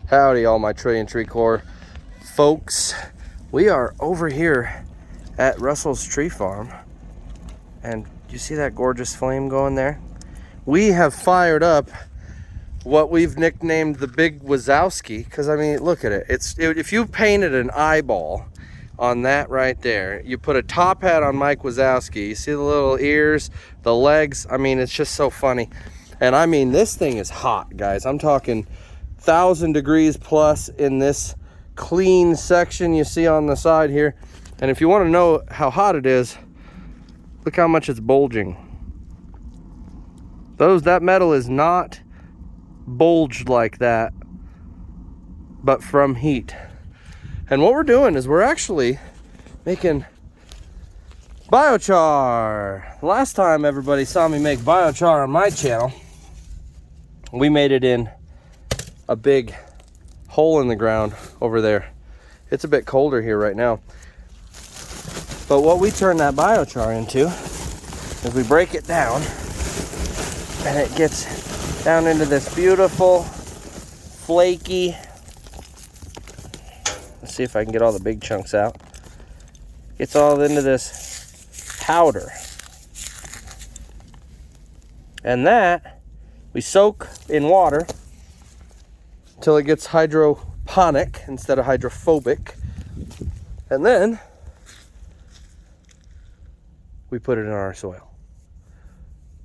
Howdy, all my Trillion Tree Core folks. We are over here at Russell's Tree Farm, and you see that gorgeous flame going there? We have fired up what we've nicknamed the Big Wazowski, because I mean, look at it. If you painted an eyeball on that right there, you put a top hat on Mike Wazowski, you see the little ears, the legs, I mean, it's just so funny. And I mean, this thing is hot, guys. I'm talking 1,000 degrees plus in this clean section you see on the side here. And if you want to know how hot it is, look how much it's bulging. That metal is not bulged like that, but from heat. And what we're doing is we're actually making biochar. Last time everybody saw me make biochar on my channel, we made it in a big hole in the ground over there. It's a bit colder here right now. But what we turn that biochar into is we break it down, and it gets down into this beautiful, flaky, let's see if I can get all the big chunks out. Gets all into this powder. And that we soak in water until it gets hydroponic instead of hydrophobic. And then we put it in our soil.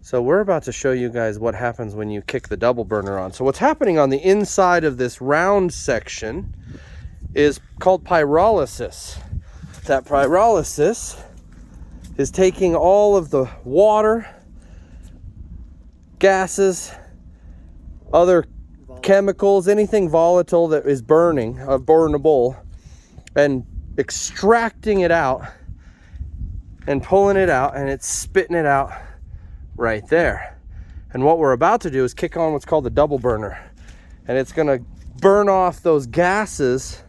So we're about to show you guys what happens when you kick the double burner on. So what's happening on the inside of this round section is called pyrolysis. That pyrolysis is taking all of the water, gases, other chemicals, anything volatile that is burning, burnable, and extracting it out and pulling it out, and it's spitting it out right there. And what we're about to do is kick on what's called the double burner, and it's going to burn off those gases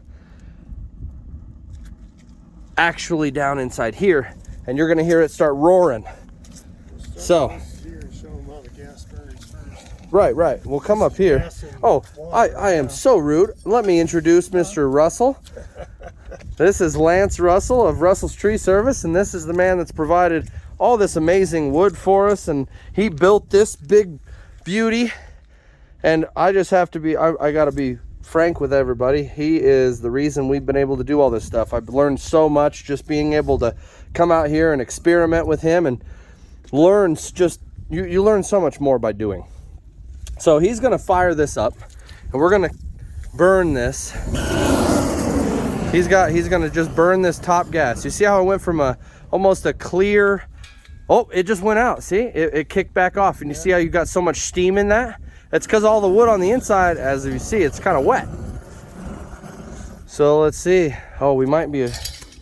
actually down inside here, and you're going to hear it start roaring. So right, we'll come up here. Oh, I am so rude. Let me introduce Mr. Russell. This is Lance Russell of Russell's Tree Service, and this is the man that's provided all this amazing wood for us, and he built this big beauty. And I just have to be, I gotta be frank with everybody. He is the reason we've been able to do all this stuff. I've learned so much just being able to come out here and experiment with him, and learn just, you learn so much more by doing. So he's gonna fire this up, and we're gonna burn this. He's gonna just burn this top gas. You see how it went from almost a clear, oh, it just went out. See, it kicked back off, and you see how you got so much steam in that? That's because all the wood on the inside, as you see, it's kind of wet. So let's see. Oh, we might be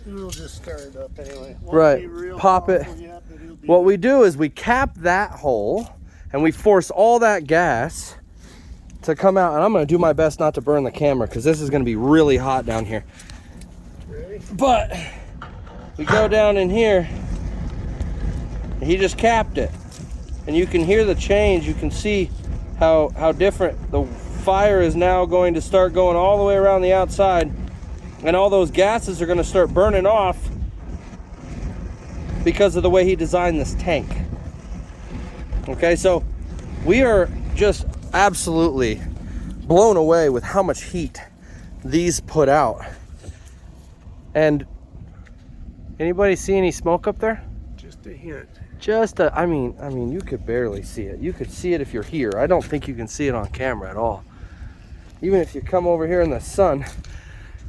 We'll just stir it up anyway. Right, pop it. Yet, what we do is we cap that hole, and we force all that gas to come out. And I'm going to do my best not to burn the camera, because this is going to be really hot down here. Ready? But we go down in here, and he just capped it, and you can hear the change. You can see how different the fire is now going to start going all the way around the outside, and all those gases are going to start burning off because of the way he designed this tank. Okay, so we are just absolutely blown away with how much heat these put out. And anybody see any smoke up there? Just a hint. I mean, you could barely see it. You could see it if you're here. I don't think you can see it on camera at all. Even if you come over here in the sun,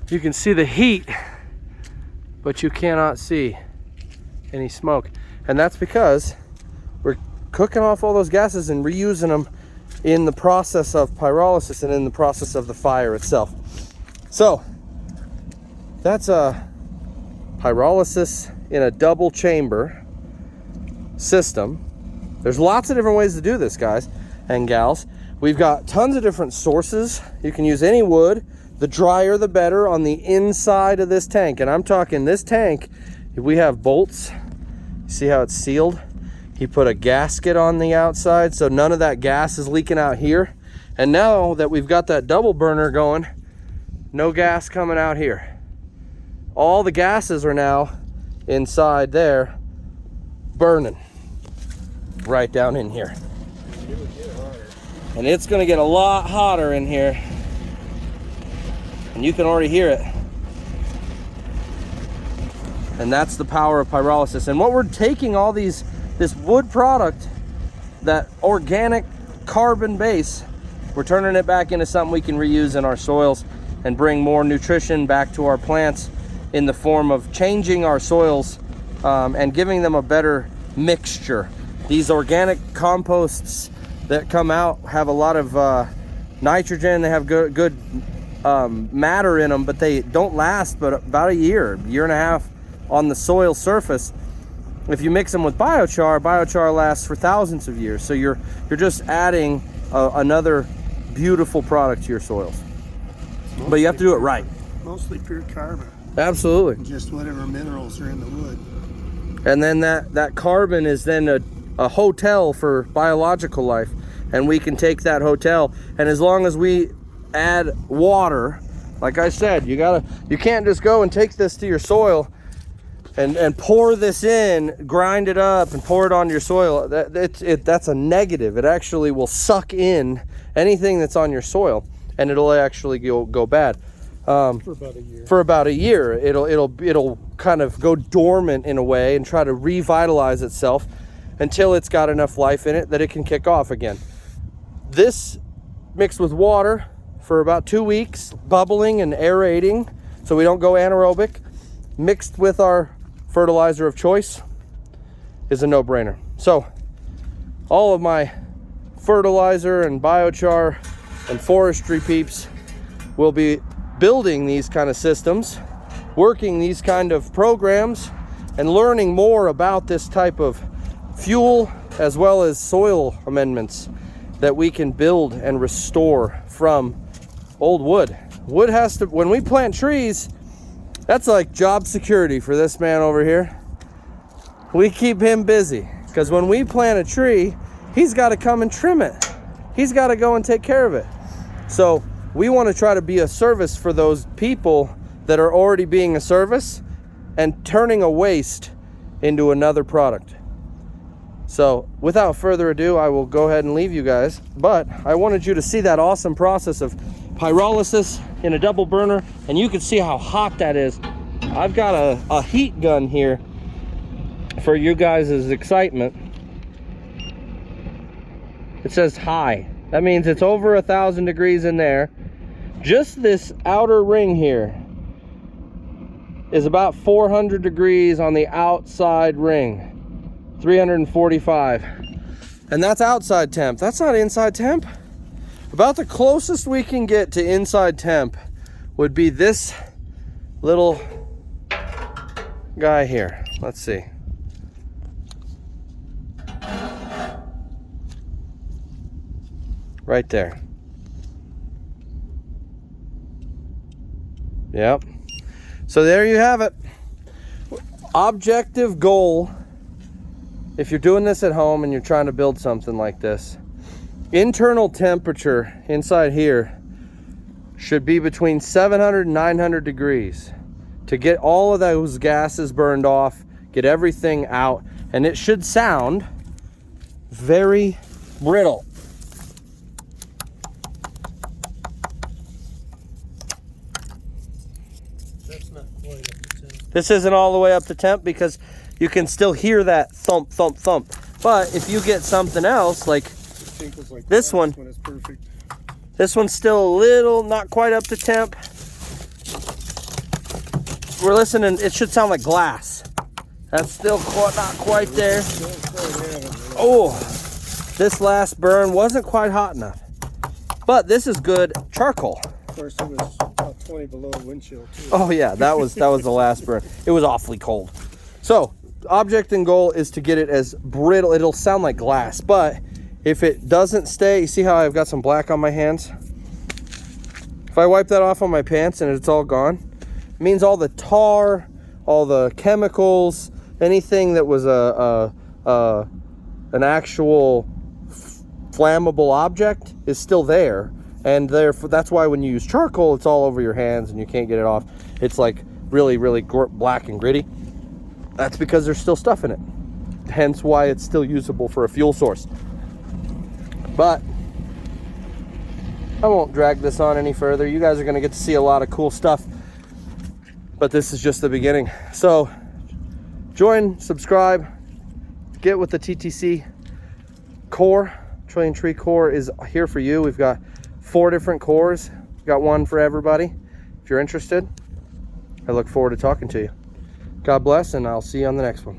you can see the heat, but you cannot see any smoke. And that's because we're cooking off all those gases and reusing them in the process of pyrolysis and in the process of the fire itself. So that's a pyrolysis in a double chamber system. There's lots of different ways to do this, guys and gals. We've got tons of different sources. You can use any wood. The drier the better on the inside of this tank. And I'm talking this tank, we have bolts. See how it's sealed? He put a gasket on the outside, so none of that gas is leaking out here. And now that we've got that double burner going, no gas coming out here. All the gases are now inside there burning right down in here. And it's gonna get a lot hotter in here. And you can already hear it. And that's the power of pyrolysis. And what we're taking all this wood product, that organic carbon base, we're turning it back into something we can reuse in our soils and bring more nutrition back to our plants in the form of changing our soils and giving them a better mixture. These organic composts that come out have a lot of nitrogen, they have good matter in them, but they don't last but about a year and a half on the soil surface. If you mix them with biochar lasts for thousands of years. So you're just adding another beautiful product to your soils. But you have to do it right. Mostly pure carbon. Absolutely. Just whatever minerals are in the wood. And then that carbon is then a hotel for biological life. And we can take that hotel, and as long as we add water, like I said, you can't just go and take this to your soil and pour this in, grind it up and pour it on your soil. That's a negative. It actually will suck in anything that's on your soil, and it'll actually go bad. For about a year. For about a year, it'll kind of go dormant in a way and try to revitalize itself until it's got enough life in it that it can kick off again. This mixed with water for about 2 weeks, bubbling and aerating so we don't go anaerobic, mixed with our fertilizer of choice, is a no-brainer. So all of my fertilizer and biochar and forestry peeps will be building these kind of systems, working these kind of programs, and learning more about this type of fuel as well as soil amendments that we can build and restore from old wood. Wood has to, when we plant trees, that's like job security for this man over here. We keep him busy because when we plant a tree, he's got to come and trim it. He's got to go and take care of it. So we want to try to be a service for those people that are already being a service and turning a waste into another product. So without further ado, I will go ahead and leave you guys, but I wanted you to see that awesome process of pyrolysis in a double burner, and you can see how hot that is. I've got a heat gun here for you guys' excitement. It says high. That means it's over 1,000 degrees in there. Just this outer ring here is about 400 degrees on the outside ring. 345. And that's outside temp. That's not inside temp. About the closest we can get to inside temp would be this little guy here. Let's see. Right there. Yep. So there you have it. Objective goal. If you're doing this at home and you're trying to build something like this, internal temperature inside here should be between 700 and 900 degrees to get all of those gases burned off, get everything out, and it should sound very brittle. That's not quite up to 10. This isn't all the way up to temp because you can still hear that thump, thump, thump. But if you get something else, like this one, when it's perfect. This one's still a little, not quite up to temp. We're listening, it should sound like glass. That's still not quite there. Oh, this last burn wasn't quite hot enough. But this is good charcoal. Of course, it was about 20 below wind chill too. Oh yeah, that was the last burn. It was awfully cold. So, object and goal is to get it as brittle. It'll sound like glass, but if it doesn't stay, you see how I've got some black on my hands? If I wipe that off on my pants and it's all gone, it means all the tar, all the chemicals, anything that was an actual flammable object is still there. And therefore, that's why when you use charcoal, it's all over your hands and you can't get it off. It's like really, really black and gritty. That's because there's still stuff in it. Hence why it's still usable for a fuel source. But I won't drag this on any further. You guys are going to get to see a lot of cool stuff. But this is just the beginning. So join, subscribe, get with the TTC core. Trillion Tree core is here for you. We've got 4 different cores. We've got one for everybody. If you're interested, I look forward to talking to you. God bless, and I'll see you on the next one.